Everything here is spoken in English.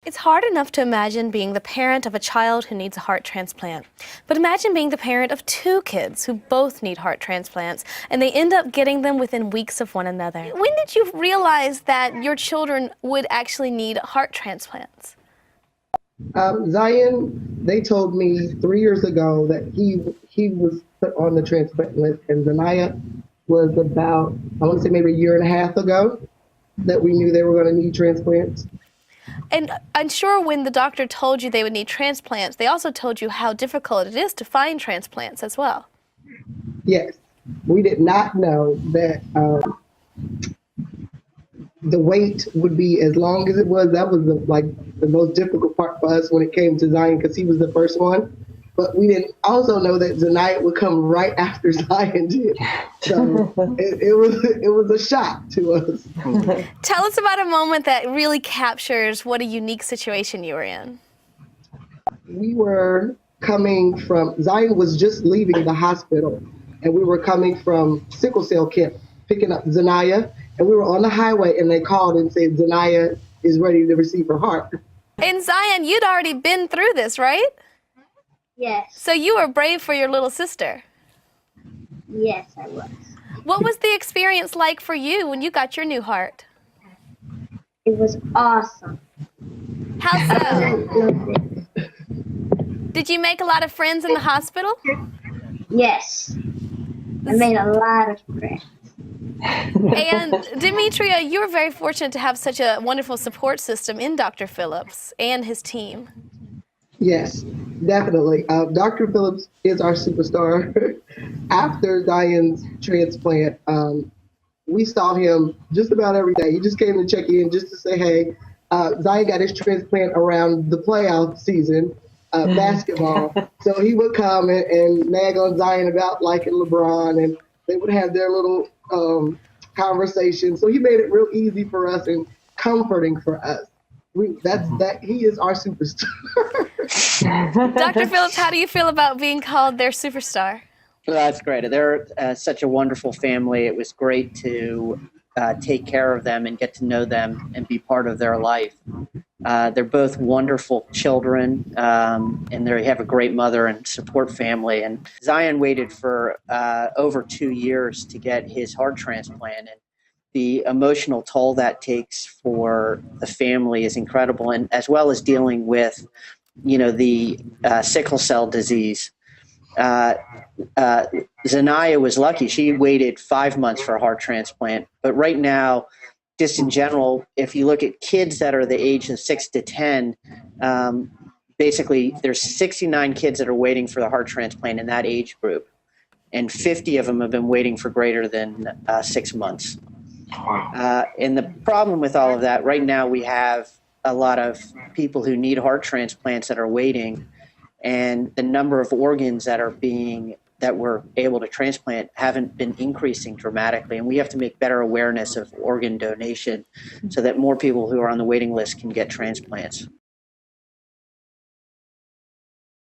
It's hard enough to imagine being the parent of a child who needs a heart transplant. But imagine being the parent of two kids who both need heart transplants, and they end up getting them within weeks of one another. When did you realize that your children would actually need heart transplants? Zion, they told me 3 years ago that he was put on the transplant list, and Zhania was about, I want to say maybe a year and a half ago that we knew they were going to need transplants. And I'm sure when the doctor told you they would need transplants, they also told you how difficult it is to find transplants as well. Yes, we did not know that the wait would be as long as it was. That was the most difficult part for us when it came to Zion, because he was the first one. But we didn't also know that Zhania would come right after Zion did. So it was a shock to us. Tell us about a moment that really captures what a unique situation you were in. We were coming from, Zion was just leaving the hospital, and we were coming from sickle cell camp, picking up Zhania, and we were on the highway, and they called and said Zhania is ready to receive her heart. And Zion, you'd already been through this, right? Yes. So you were brave for your little sister. Yes, I was. What was the experience like for you when you got your new heart? It was awesome. How I so? loved it. Did you make a lot of friends in the hospital? Yes. I made a lot of friends. And Demetria, you were very fortunate to have such a wonderful support system in Dr. Phillips and his team. Yes, definitely. Dr. Phillips is our superstar. After Zion's transplant, we saw him just about every day. He just came to check in just to say, hey, Zion got his transplant around the playoff season, basketball. So he would come and nag on Zion about liking LeBron, and they would have their little conversation. So he made it real easy for us and comforting for us. He is our superstar. Dr. Phillips, how do you feel about being called their superstar? Well, that's great. They're such a wonderful family. It was great to take care of them and get to know them and be part of their life. They're both wonderful children, and they have a great mother and support family. And Zion waited for over 2 years to get his heart transplant, and the emotional toll that takes for the family is incredible, and as well as dealing with, the sickle cell disease. Zhania was lucky. She waited 5 months for a heart transplant. But right now, just in general, if you look at kids that are the age of 6 to 10, basically there's 69 kids that are waiting for the heart transplant in that age group. And 50 of them have been waiting for greater than 6 months. And the problem with all of that, right now we have a lot of people who need heart transplants that are waiting, and the number of organs that we're able to transplant haven't been increasing dramatically. And we have to make better awareness of organ donation so that more people who are on the waiting list can get transplants.